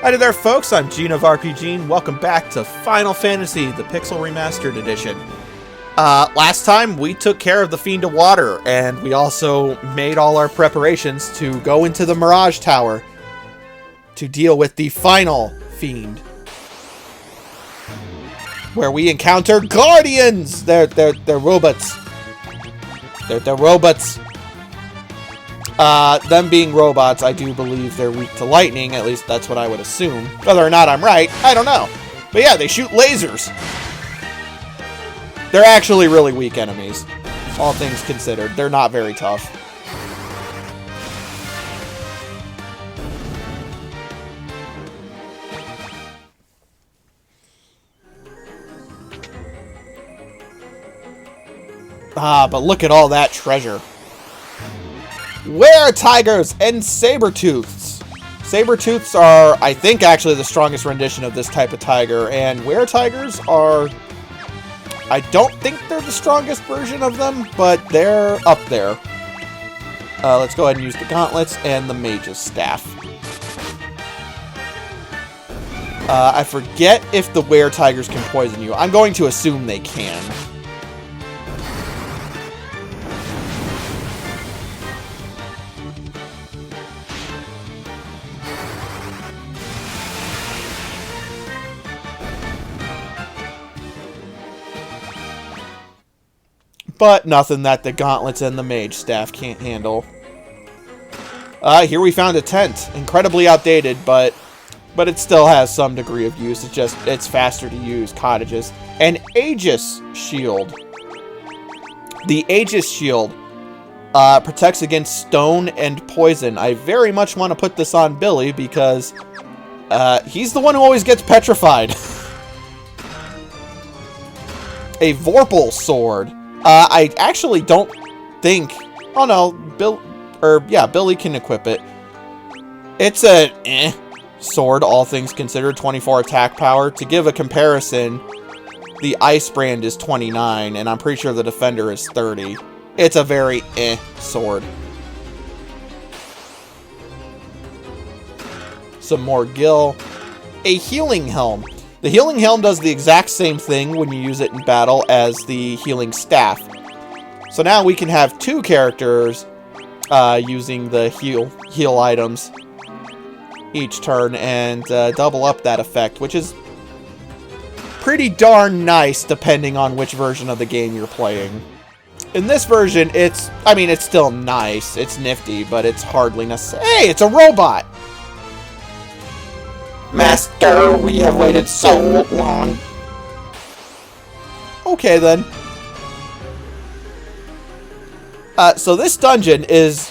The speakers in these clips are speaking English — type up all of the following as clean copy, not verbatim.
Hi there, folks. I'm Gene of RPG, and welcome back to Final Fantasy, the Pixel Remastered Edition. Last time, we took care of the Fiend of Water, and we also made all our preparations to go into the Mirage Tower to deal with the final Fiend, where we encounter Guardians! They're robots. They're robots. Them being robots, I do believe they're weak to lightning. At least that's what I would assume. Whether or not I'm right, I don't know. But yeah, they shoot lasers. They're actually really weak enemies. All things considered. They're not very tough. But look at all that treasure. Were-tigers and saber-tooths. Saber-tooths are, I think, actually the strongest rendition of this type of tiger, and were-tigers are... I don't think they're the strongest version of them, but they're up there. Let's go ahead and use the gauntlets and the mage's staff. I forget if the were-tigers can poison you. I'm going to assume they can. But nothing that the gauntlets and the mage staff can't handle. Here we found a tent. Incredibly outdated, but it still has some degree of use. It's faster to use. Cottages. An Aegis shield. The Aegis shield protects against stone and poison. I very much want to put this on Billy because he's the one who always gets petrified. A Vorpal sword. I actually don't think... Oh no, Billy can equip it. It's a sword, all things considered, 24 attack power. To give a comparison, the Ice Brand is 29, and I'm pretty sure the Defender is 30. It's a very sword. Some more gil. A healing helm. The healing helm does the exact same thing when you use it in battle as the healing staff. So now we can have two characters using the heal items each turn and double up that effect, which is pretty darn nice depending on which version of the game you're playing. In this version, it's still nice, it's nifty, but it's hardly necessary. Hey, it's a robot! Master, we have waited so long. Okay, then. So this dungeon is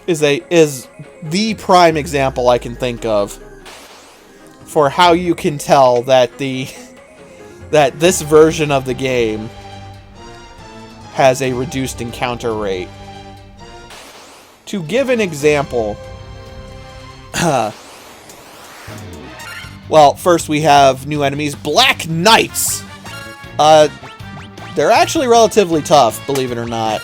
the prime example I can think of for how you can tell that that this version of the game has a reduced encounter rate. To give an example, well, first we have new enemies, Black Knights. They're actually relatively tough, believe it or not.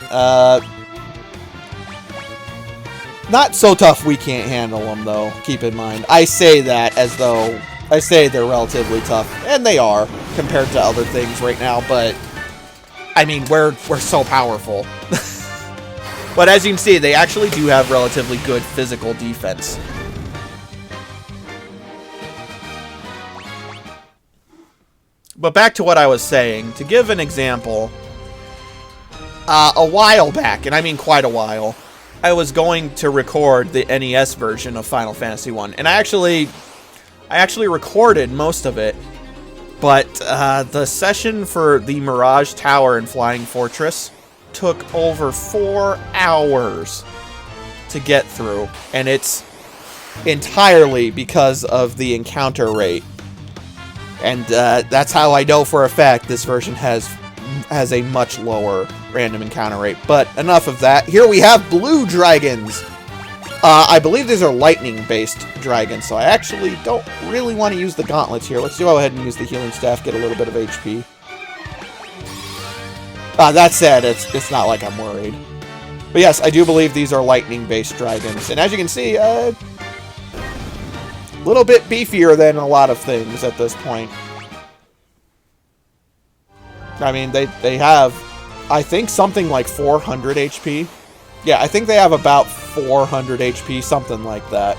Not so tough we can't handle them, though, keep in mind. I say that as though I say they're relatively tough, and they are, compared to other things right now, but I mean, we're so powerful. But as you can see, they actually do have relatively good physical defense. But back to what I was saying, to give an example, a while back, and I mean quite a while, I was going to record the NES version of Final Fantasy 1, and I actually recorded most of it, but the session for the Mirage Tower and Flying Fortress took over 4 hours to get through, and it's entirely because of the encounter rate. And that's how I know for a fact this version has a much lower random encounter rate. But enough of that. Here we have blue dragons. I believe these are lightning-based dragons, so I actually don't really want to use the gauntlets here. Let's go ahead and use the healing staff, get a little bit of HP. That said, it's not like I'm worried. But yes, I do believe these are lightning-based dragons. And as you can see, A little bit beefier than a lot of things at this point. I mean, they have, I think, something like 400 HP. Yeah, I think they have about 400 HP, something like that.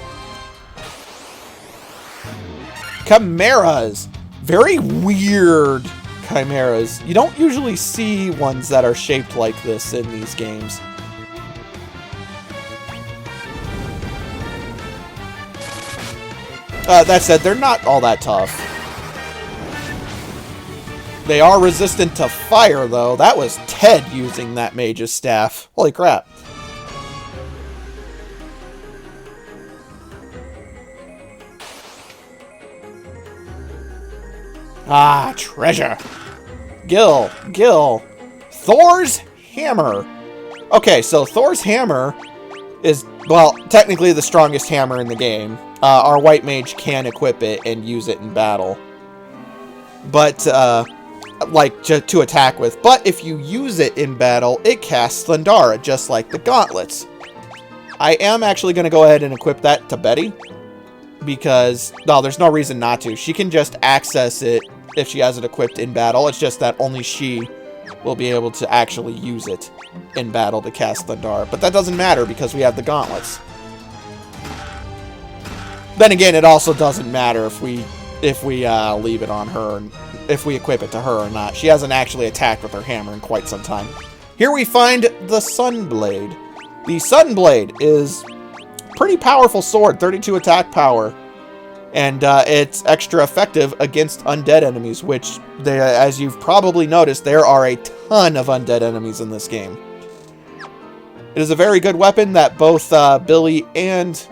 Chimeras. Very weird chimeras. You don't usually see ones that are shaped like this in these games. That said, they're not all that tough. They are resistant to fire, though. That was Ted using that mage's staff. Holy crap. Ah, treasure. Gil. Thor's hammer. Okay, so Thor's hammer is, well, technically the strongest hammer in the game. Our white mage can equip it and use it in battle. But, like, to attack with. But if you use it in battle, it casts Thundara, just like the gauntlets. I am actually going to go ahead and equip that to Betty. Because, no, there's no reason not to. She can just access it if she has it equipped in battle. It's just that only she will be able to actually use it in battle to cast Thundara. But that doesn't matter because we have the gauntlets. Then again, it also doesn't matter if we leave it on her, if we equip it to her or not. She hasn't actually attacked with her hammer in quite some time. Here we find the Sunblade. The Sunblade is a pretty powerful sword, 32 attack power. And it's extra effective against undead enemies, which, as you've probably noticed, there are a ton of undead enemies in this game. It is a very good weapon that both Billy and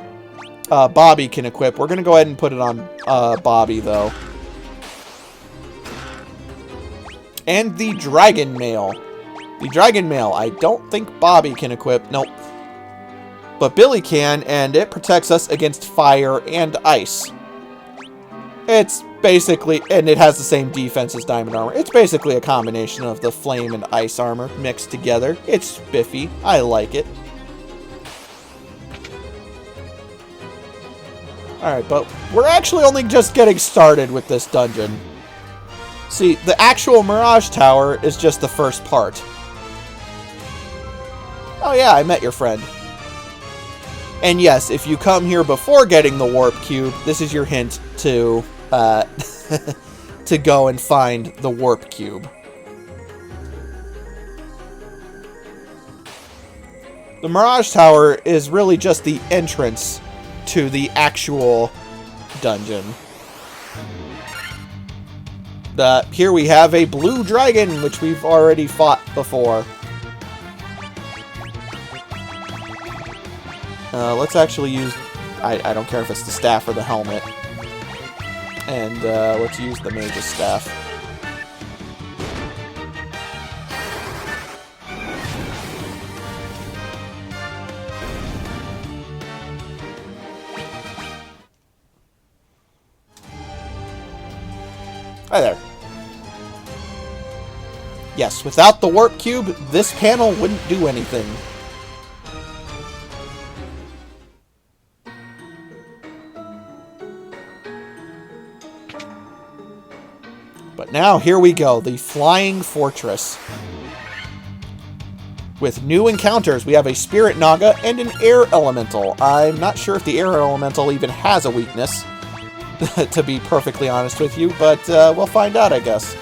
Bobby can equip. We're going to go ahead and put it on Bobby, though. And the Dragon Mail. The Dragon Mail, I don't think Bobby can equip. Nope. But Billy can, and it protects us against fire and ice. It's basically, and it has the same defense as Diamond Armor. It's basically a combination of the Flame and Ice Armor mixed together. It's spiffy. I like it. Alright, but we're actually only just getting started with this dungeon. See, the actual Mirage Tower is just the first part. Oh yeah, I met your friend. And yes, if you come here before getting the Warp Cube, this is your hint to to go and find the Warp Cube. The Mirage Tower is really just the entrance to the actual dungeon. Here we have a blue dragon, which we've already fought before. Let's actually use... I don't care if it's the staff or the helmet. And let's use the mage's staff. Hi there. Yes, without the Warp Cube, this panel wouldn't do anything. But now, here we go, the Flying Fortress. With new encounters, we have a Spirit Naga and an Air Elemental. I'm not sure if the Air Elemental even has a weakness, to be perfectly honest with you, but we'll find out, I guess.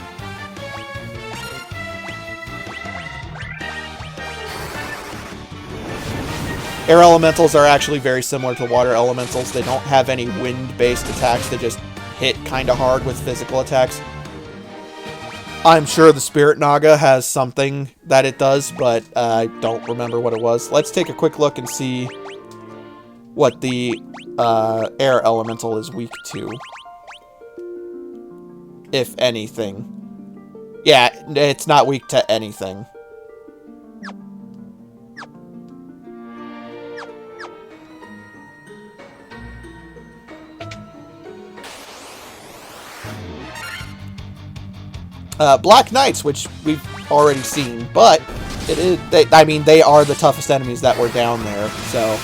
Air Elementals are actually very similar to Water Elementals. They don't have any wind-based attacks. They just hit kind of hard with physical attacks. I'm sure the Spirit Naga has something that it does, but I don't remember what it was. Let's take a quick look and see what the Air Elemental is weak to. If anything. Yeah, it's not weak to anything. Black Knights, which we've already seen, but it is, I mean, they are the toughest enemies that were down there, so.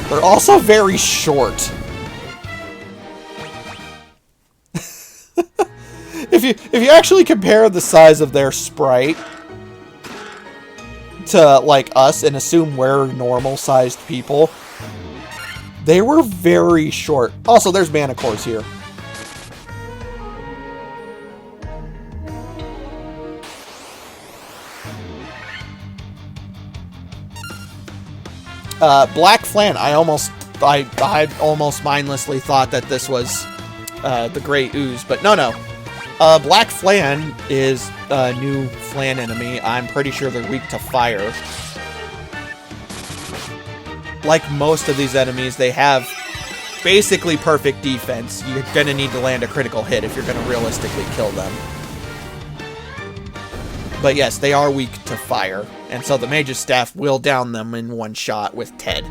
They're also very short. If you actually compare the size of their sprite to, like, us and assume we're normal-sized people, they were very short. Also, there's mana cores here. Black Flan, I almost mindlessly thought that this was the Great Ooze, but no. Black Flan is a new Flan enemy. I'm pretty sure they're weak to fire. Like most of these enemies, they have basically perfect defense. You're gonna need to land a critical hit if you're gonna realistically kill them. But yes, they are weak to fire, and so the Mage's Staff will down them in one shot with Ted.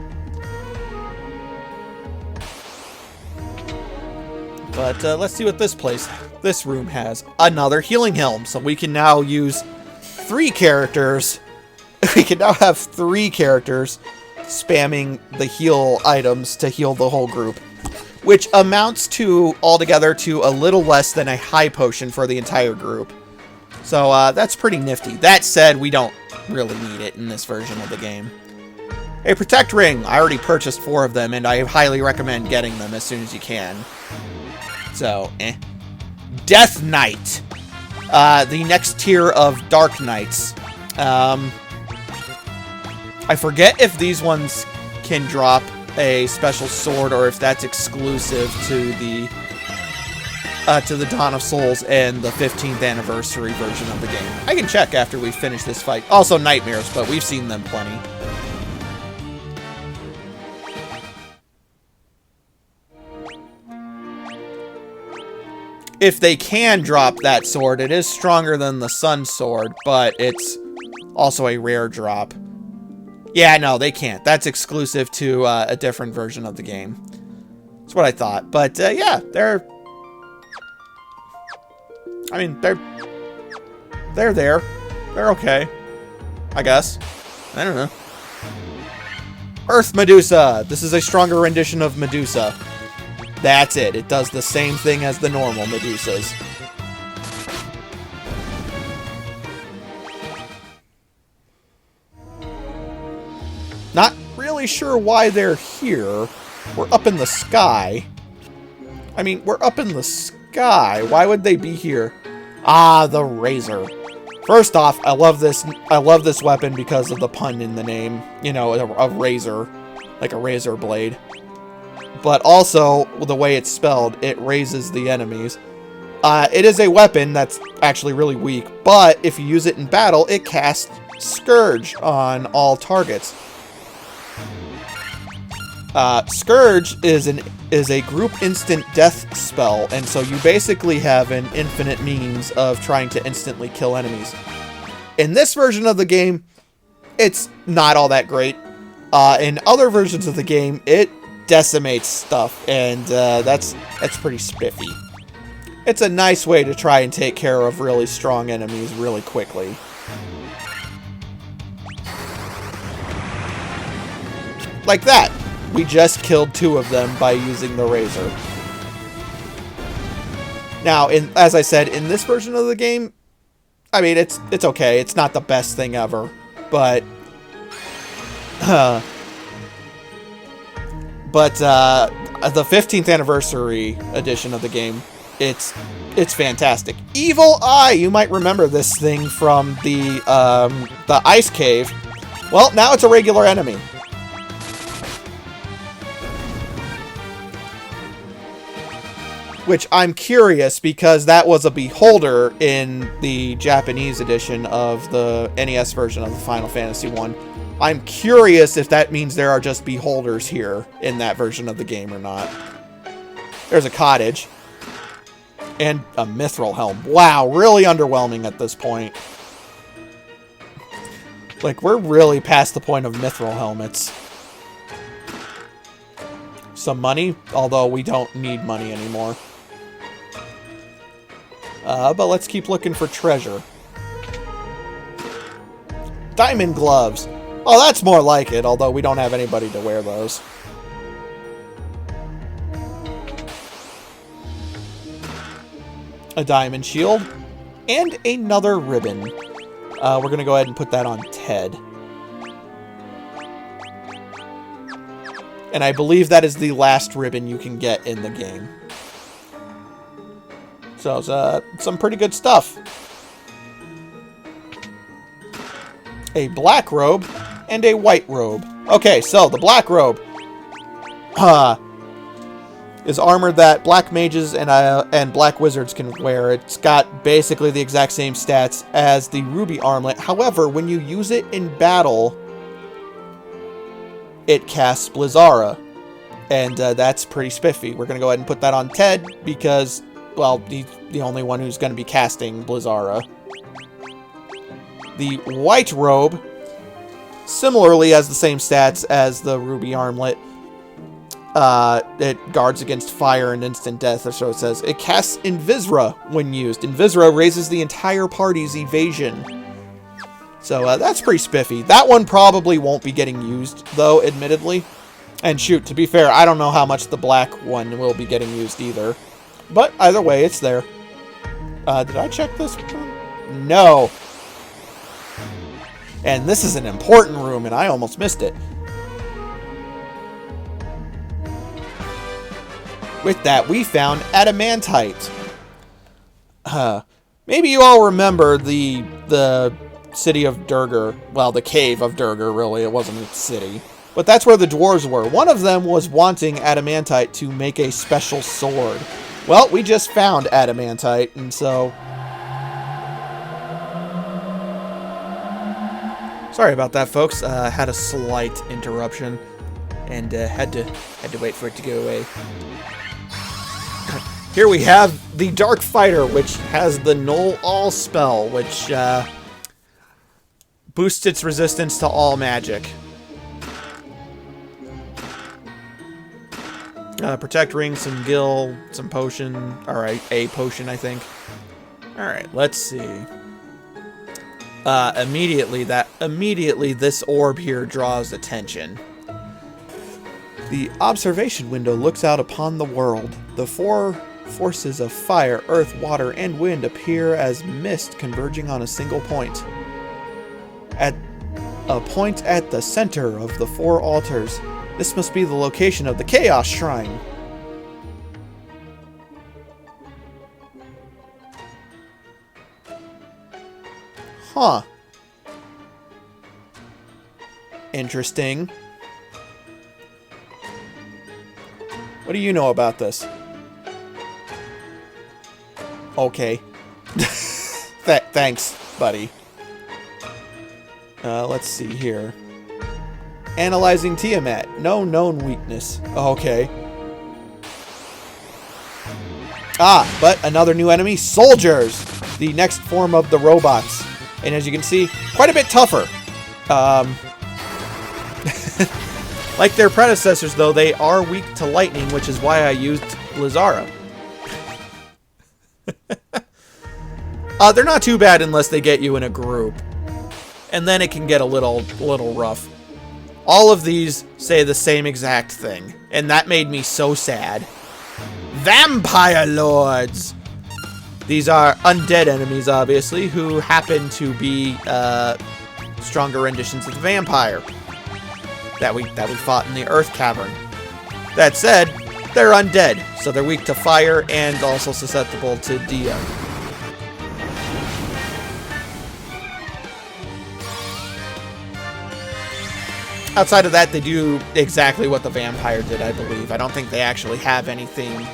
But let's see what this room has. Another healing helm, so we can now use 3 characters. We can now have 3 characters spamming the heal items to heal the whole group, which amounts to altogether to a little less than a high potion for the entire group. So that's pretty nifty. That said, we don't really need it in this version of the game. A Protect Ring. I already purchased 4 of them, and I highly recommend getting them as soon as you can. So, Death Knight. The next tier of Dark Knights. I forget if these ones can drop a special sword or if that's exclusive to the Dawn of Souls and the 15th anniversary version of the game. I can check after we finish this fight. Also Nightmares, but we've seen them plenty. If they can drop that sword, it is stronger than the Sun Sword, but it's also a rare drop. Yeah, no, they can't. That's exclusive to a different version of the game. That's what I thought. But, yeah, they're there. They're okay, I guess. I don't know. Earth Medusa. This is a stronger rendition of Medusa. That's it. It does the same thing as the normal Medusas. Not really sure why they're here. We're up in the sky. I mean, we're up in the sky. Why would they be here? Ah, the Razor. First off, I love this weapon because of the pun in the name. You know, a razor. Like a razor blade. But also, the way it's spelled, it raises the enemies. It is a weapon that's actually really weak, but if you use it in battle, it casts Scourge on all targets. Scourge is a group instant death spell, and so you basically have an infinite means of trying to instantly kill enemies. In this version of the game, it's not all that great. In other versions of the game, it decimates stuff, and that's pretty spiffy. It's a nice way to try and take care of really strong enemies really quickly. Like that. We just killed 2 of them by using the Razor. Now, as I said, in this version of the game, I mean, it's okay. It's not the best thing ever, but the 15th anniversary edition of the game, it's fantastic. Evil Eye, you might remember this thing from the ice cave. Well, now it's a regular enemy. Which I'm curious, because that was a beholder in the Japanese edition of the NES version of the Final Fantasy 1. I'm curious if that means there are just beholders here in that version of the game or not. There's a cottage. And a mithril helm. Wow, really underwhelming at this point. Like, we're really past the point of mithril helmets. Some money, although we don't need money anymore. But let's keep looking for treasure. Diamond gloves. Oh, that's more like it, although we don't have anybody to wear those. a diamond shield, and another ribbon. We're going to go ahead and put that on Ted. And I believe that is the last ribbon you can get in the game. So it's some pretty good stuff. A black robe and a white robe. Okay, so the black robe is armor that black mages and black wizards can wear. It's got basically the exact same stats as the ruby armlet. However, when you use it in battle, it casts Blizzara. And that's pretty spiffy. We're going to go ahead and put that on Ted because, well, he's the only one who's going to be casting Blizzara. The white robe similarly has the same stats as the ruby armlet. It guards against fire and instant death, or so it says. It casts Invisra when used. Invisra raises the entire party's evasion. So that's pretty spiffy. That one probably won't be getting used, though, admittedly. And shoot, to be fair, I don't know how much the black one will be getting used either. But either way, it's there. Did I check this one? No. And this is an important room, and I almost missed it. With that, we found adamantite. Maybe you all remember the city of Durgar. Well, the cave of Durgar, really. It wasn't a city. But that's where the dwarves were. One of them was wanting adamantite to make a special sword. Well, we just found adamantite, and so... Sorry about that, folks. Had a slight interruption, and had to wait for it to go away. Here we have the Dark Fighter, which has the Null All spell, which boosts its resistance to all magic. Protect ring, some gil, some potion. Alright, a potion, I think. Alright, let's see. Immediately this orb here draws attention. The observation window looks out upon the world. The four forces of fire, earth, water, and wind appear as mist converging on a single point. At a point at the center of the four altars, this must be the location of the Chaos Shrine. Huh. Interesting. What do you know about this? Okay. Thanks, buddy. Let's see here. Analyzing Tiamat. No known weakness. Okay. But another new enemy. Soldiers! The next form of the robots. And as you can see, quite a bit tougher. Like their predecessors, though, they are weak to lightning, which is why I used Blizzara. They're not too bad unless they get you in a group. And then it can get a little rough. All of these say the same exact thing, and that made me so sad. Vampire Lords! These are undead enemies, obviously, who happen to be stronger renditions of the vampire that we fought in the Earth Cavern. That said, they're undead, so they're weak to fire and also susceptible to Dia. Outside of that, they do exactly what the vampire did, I believe. I don't think they actually have anything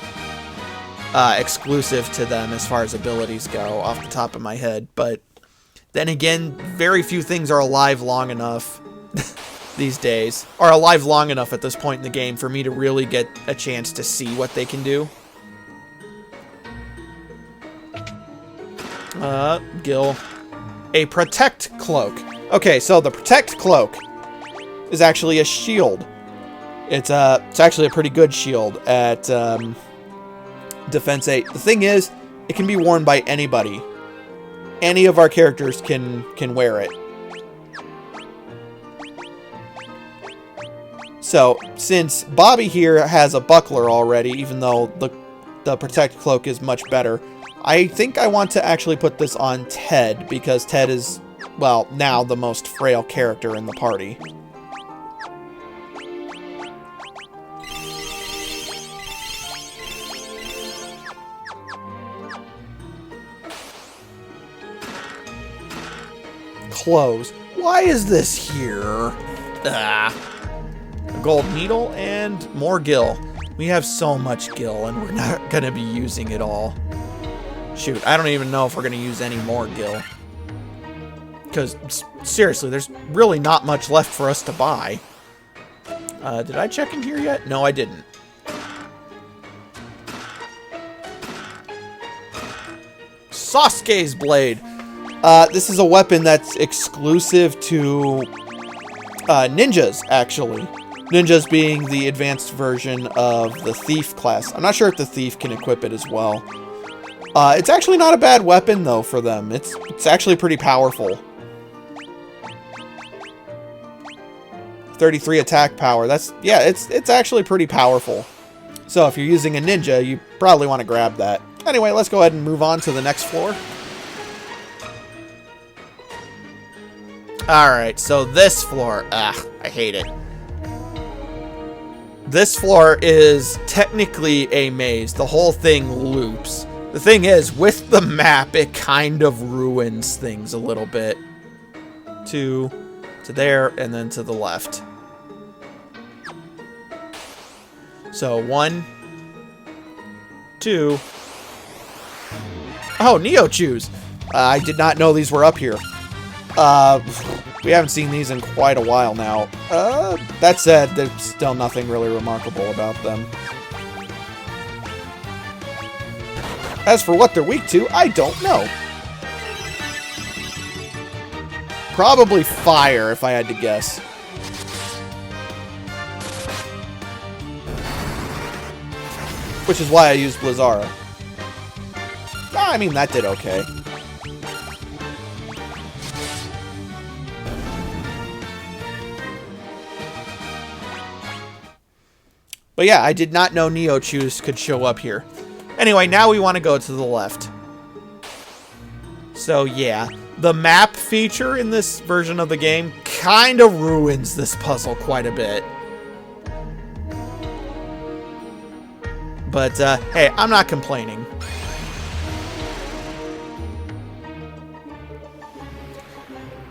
exclusive to them as far as abilities go, off the top of my head. But then again, very few things are alive long enough these days, are alive long enough at this point in the game for me to really get a chance to see what they can do. Gil. A Protect Cloak. Okay, so the Protect Cloak is actually a shield. It's actually a pretty good shield at Defense 8. The thing is, it can be worn by anybody. Any of our characters can wear it. So, since Bobby here has a buckler already, even though the Protect Cloak is much better, I think I want to actually put this on Ted, because Ted is, well, now the most frail character in the party. Close. Why is this here? Ah. A gold needle and more gil. We have so much gil, and we're not going to be using it all. Shoot, I don't even know if we're going to use any more gil. Because, seriously, there's really not much left for us to buy. Did I check in here yet? No, I didn't. Sasuke's Blade. This is a weapon that's exclusive to ninjas, actually. Ninjas being the advanced version of the Thief class. I'm not sure if the Thief can equip it as well. It's actually not a bad weapon, though, for them. It's actually pretty powerful. 33 attack power. Yeah, it's actually pretty powerful. So if you're using a ninja, you probably want to grab that. Anyway, let's go ahead and move on to the next floor. Alright, so this floor. I hate it. This floor is technically a maze. The whole thing loops. The thing is, with the map, it kind of ruins things a little bit. To there, and then to the left. So, 1, 2. Oh, Neo Chews. I did not know these were up here. We haven't seen these in quite a while now. That said, there's still nothing really remarkable about them. As for what they're weak to, I don't know. Probably fire, if I had to guess. Which is why I used Blizzara. I mean, that did okay. But yeah, I did not know Neo Chews could show up here. Anyway, now we want to go to the left. So yeah, the map feature in this version of the game kind of ruins this puzzle quite a bit. But hey, I'm not complaining.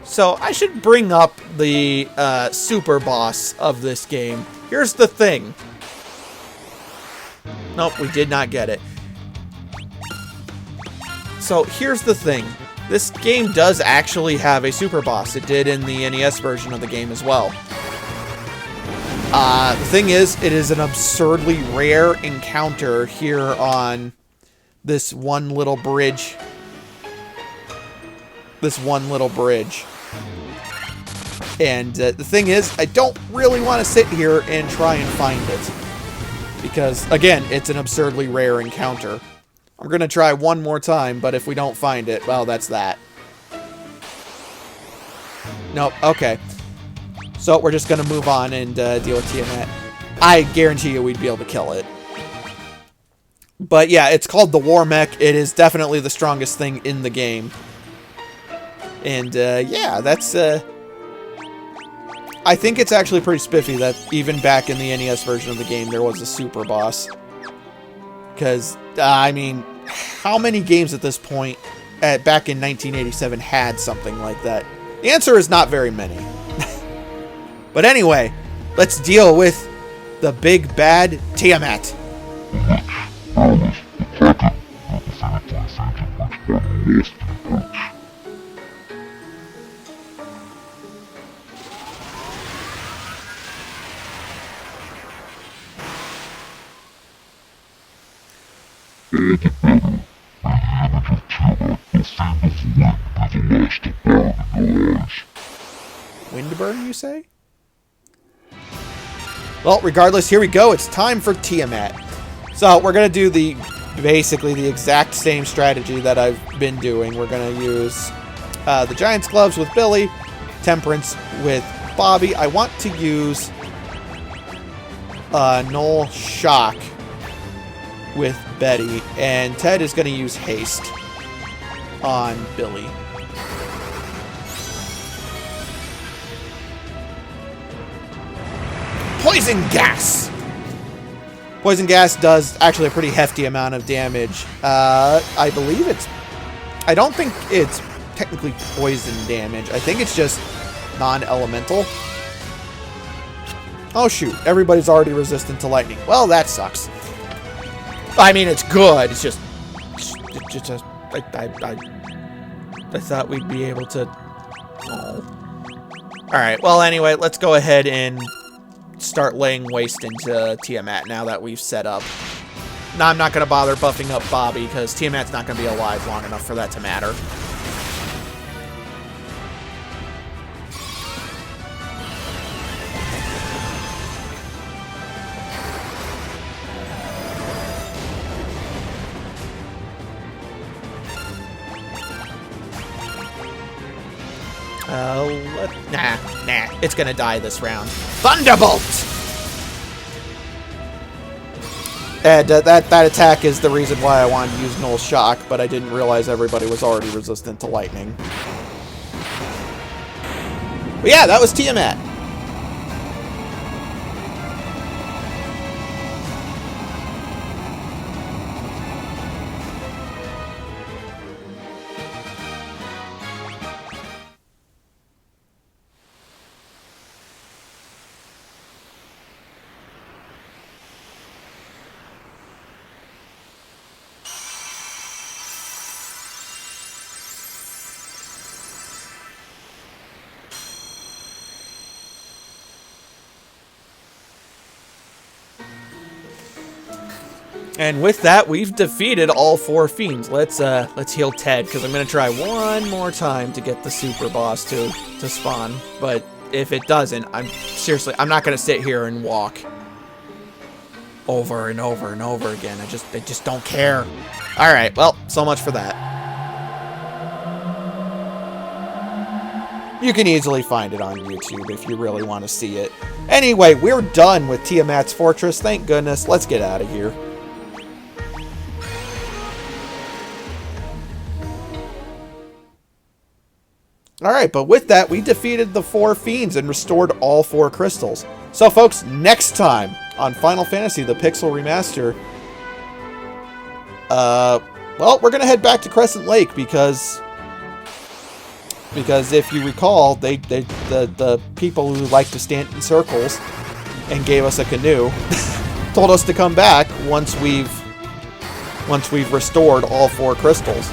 So I should bring up the super boss of this game. Here's the thing. Nope, we did not get it. So here's the thing. This game does actually have a super boss. It did in the NES version of the game as well. The thing is, it is an absurdly rare encounter here on this one little bridge. And the thing is, I don't really want to sit here and try and find it. Because, again, it's an absurdly rare encounter. I'm going to try one more time, but if we don't find it, well, that's that. Nope, okay. So we're just going to move on and deal with Tiamat. I guarantee you we'd be able to kill it. But yeah, it's called the War Mech. It is definitely the strongest thing in the game. And yeah, that's... I think it's actually pretty spiffy that even back in the NES version of the game, there was a super boss. Because, I mean, how many games at this point, back in 1987, had something like that? The answer is not very many. But anyway, let's deal with the big bad Tiamat. Windburn, you say? Well, regardless, here we go. It's time for Tiamat. So we're going to do basically the exact same strategy that I've been doing. We're going to use the Giant's Gloves with Billy, Temperance with Bobby. I want to use Null Shock with Betty, and Ted is going to use haste on Billy. Poison gas! Poison gas does actually a pretty hefty amount of damage. I believe it's... I don't think it's technically poison damage. I think it's just non-elemental. Oh shoot, everybody's already resistant to lightning. Well, that sucks. I mean, it's good. It's just I thought we'd be able to... Oh. Alright, well anyway, let's go ahead and start laying waste into Tiamat now that we've set up. Now I'm not going to bother buffing up Bobby because Tiamat's not going to be alive long enough for that to matter. Nah, it's gonna die this round. Thunderbolt! And that attack is the reason why I wanted to use Null Shock, but I didn't realize everybody was already resistant to lightning. But yeah, that was Tiamat. And with that, we've defeated all 4 fiends. Let's heal Ted, because I'm gonna try one more time to get the super boss to spawn. But if it doesn't, I'm not gonna sit here and walk over and over and over again. I just don't care. All right, well, so much for that. You can easily find it on YouTube if you really want to see it. Anyway, we're done with Tiamat's Fortress. Thank goodness. Let's get out of here. Alright, but with that, we defeated the 4 fiends and restored all 4 crystals. So folks, next time on Final Fantasy, the Pixel Remaster, well, we're gonna head back to Crescent Lake because if you recall, the people who like to stand in circles and gave us a canoe told us to come back once we've restored all 4 crystals.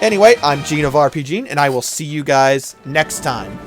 Anyway, I'm Gene of RPG, and I will see you guys next time.